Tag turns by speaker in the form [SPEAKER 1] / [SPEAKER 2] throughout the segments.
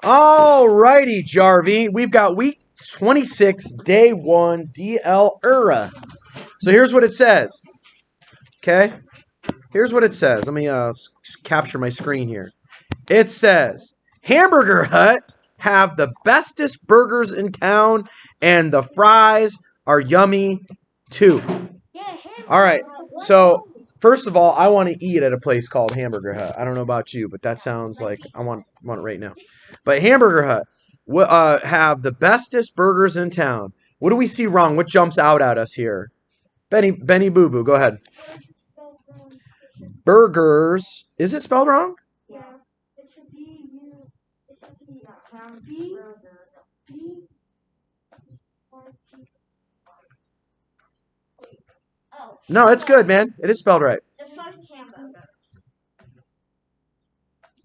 [SPEAKER 1] All righty, Jarvie. We've got week 26, day 1, DLR. So here's what it says. Okay? Here's what it says. Let me capture my screen here. It says, Hamburger Hut have the bestest burgers in town, and the fries are yummy, too. All right. So, first of all, I want to eat at a place called Hamburger Hut. I don't know about you, but that sounds like I want it right now. But Hamburger Hut have the bestest burgers in town. What do we see wrong? What jumps out at us here? Benny Boo Boo, go ahead. Burgers. Is it spelled wrong?
[SPEAKER 2] Yeah. It should be B.
[SPEAKER 1] No, it's good, man. It is spelled right.
[SPEAKER 2] The first hamburger.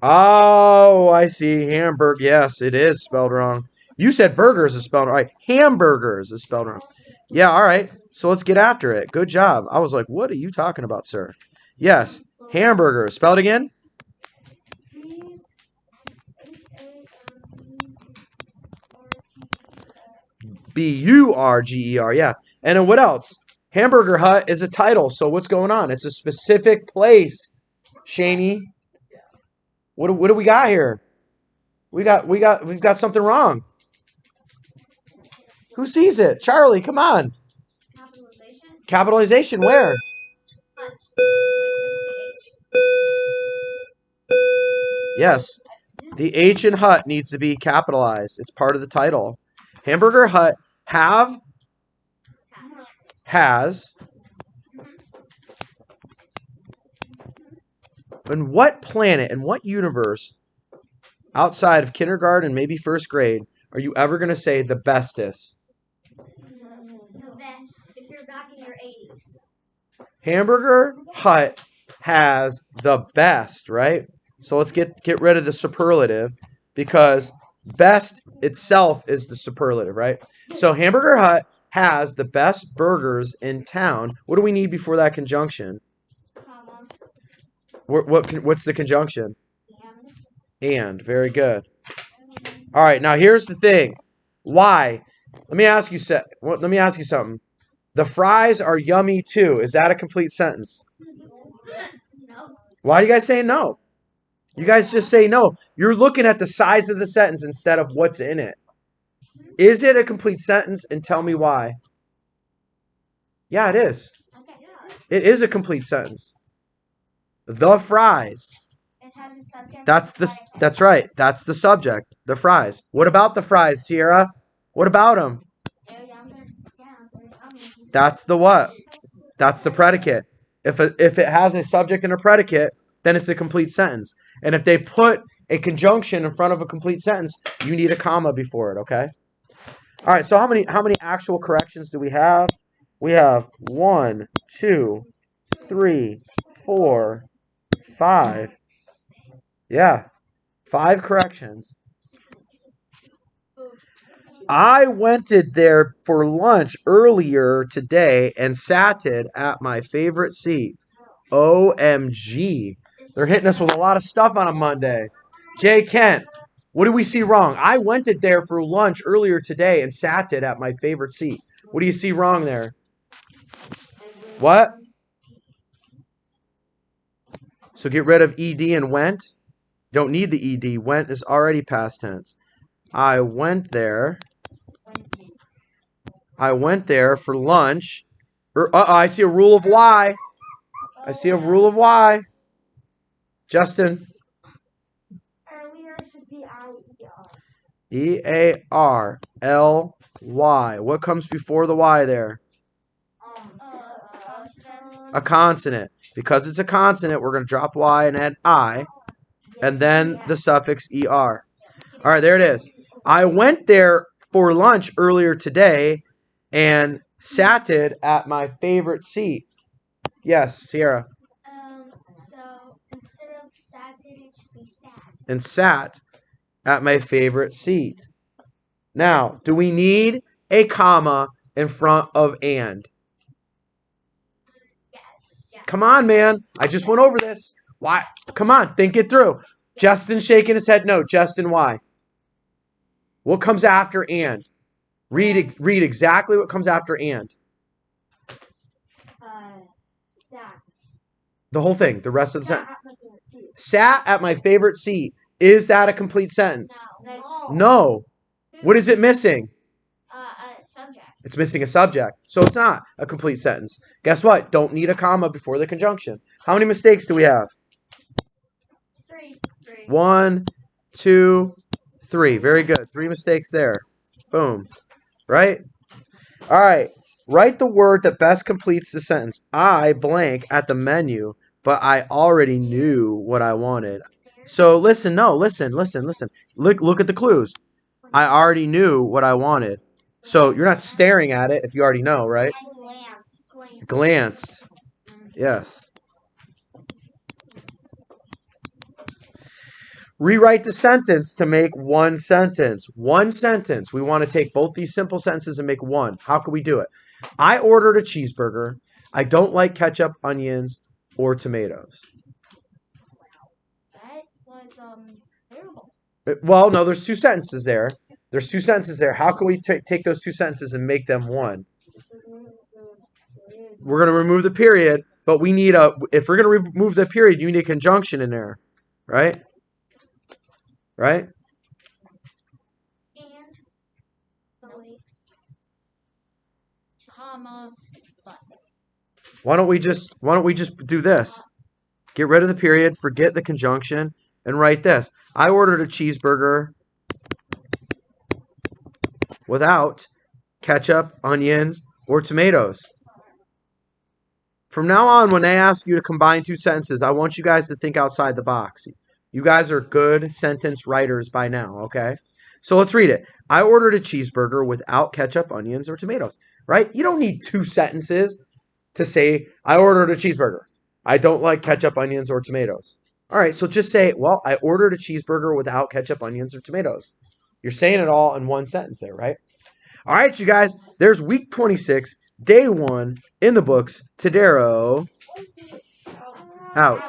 [SPEAKER 1] Oh, I see. Hamburg. Yes, it is spelled wrong. You said burgers is spelled right. Hamburgers is spelled wrong. Yeah, all right. So let's get after it. Good job. I was like, what are you talking about, sir? Yes, hamburgers. Spell it again. Burger. Yeah. And then what else? Hamburger Hut is a title. So what's going on? It's a specific place. Shaney. What do we got here? We've got something wrong. Who sees it? Charlie, come on. Capitalization where? Yes. The H in Hut needs to be capitalized. It's part of the title. Hamburger Hut has. In what planet, in what universe, outside of kindergarten, maybe first grade, are you ever going to say the bestest?
[SPEAKER 2] The best, if you're back in your 80s.
[SPEAKER 1] Hamburger Hut has the best, right? So let's get rid of the superlative, because best itself is the superlative, right? So Hamburger Hut has the best burgers in town. What do we need before that conjunction? What's the conjunction? And. Very good. All right, now here's the thing. Why? Let me ask you something. The fries are yummy too. Is that a complete sentence?
[SPEAKER 2] No.
[SPEAKER 1] Why do you guys say no? You guys just say no. You're looking at the size of the sentence instead of what's in it. Is it a complete sentence? And tell me why. Yeah, it is. It is a complete sentence. The fries. That's right. That's the subject. The fries. What about the fries, Sierra? What about them? That's the what? That's the predicate. If it has a subject and a predicate, then it's a complete sentence. And if they put a conjunction in front of a complete sentence, you need a comma before it, okay? All right, so how many actual corrections do we have? We have 1, 2, 3, 4, 5. Yeah, 5 corrections. I went there for lunch earlier today and sat at my favorite seat. OMG. They're hitting us with a lot of stuff on a Monday. Jay Kent, what did we see wrong? I went there for lunch earlier today and sat at my favorite seat. What do you see wrong there? What? So get rid of ED and went. Don't need the ED. Went is already past tense. I went there for lunch. I see a rule of Y. I see a rule of Y. Justin.
[SPEAKER 2] Earlier should be
[SPEAKER 1] EARLY. What comes before the Y there? A consonant. Because it's a consonant, we're going to drop Y and add I. And then the suffix ER. All right, there it is. I went there for lunch earlier today and sat at my favorite seat. Yes, Sierra.
[SPEAKER 2] So instead of sat, it should be sat.
[SPEAKER 1] And sat at my favorite seat. Now, do we need a comma in front of and?
[SPEAKER 2] Yes.
[SPEAKER 1] Come on, man. I just went over this. Why? Come on, think it through. Justin shaking his head no. Justin, why? What comes after and? Read exactly what comes after and.
[SPEAKER 2] Sat.
[SPEAKER 1] The whole thing. The rest of the
[SPEAKER 2] Sat
[SPEAKER 1] sentence.
[SPEAKER 2] at my favorite seat.
[SPEAKER 1] Sat at my favorite seat. Is that a complete sentence?
[SPEAKER 2] No.
[SPEAKER 1] No. What is it missing?
[SPEAKER 2] Subject.
[SPEAKER 1] It's missing a subject. So it's not a complete sentence. Guess what? Don't need a comma before the conjunction. How many mistakes do we have?
[SPEAKER 2] 3.
[SPEAKER 1] 1, 2, 3. Very good. 3 mistakes there. Boom. Right? All right. Write the word that best completes the sentence. I blank at the menu, but I already knew what I wanted. So listen, listen. Look at the clues. I already knew what I wanted. So you're not staring at it if you already know, right? Glanced. Yes. Rewrite the sentence to make one sentence. One sentence. We want to take both these simple sentences and make one. How can we do it? I ordered a cheeseburger. I don't like ketchup, onions, or tomatoes.
[SPEAKER 2] That was terrible.
[SPEAKER 1] Well, no, there's 2 sentences there. There's 2 sentences there. How can we take those 2 sentences and make them one? We're going to remove the period, but we need if we're going to remove the period, you need a conjunction in there, right? Right?
[SPEAKER 2] And commas, but.
[SPEAKER 1] Why don't we just do this? Get rid of the period, forget the conjunction, and write this. I ordered a cheeseburger without ketchup, onions, or tomatoes. From now on, when they ask you to combine 2 sentences, I want you guys to think outside the box. You guys are good sentence writers by now, okay? So let's read it. I ordered a cheeseburger without ketchup, onions, or tomatoes, right? You don't need 2 sentences to say, I ordered a cheeseburger. I don't like ketchup, onions, or tomatoes. All right, so just say, well, I ordered a cheeseburger without ketchup, onions, or tomatoes. You're saying it all in one sentence there, right? All right, you guys, there's week 26, day 1 in the books. Tadero out.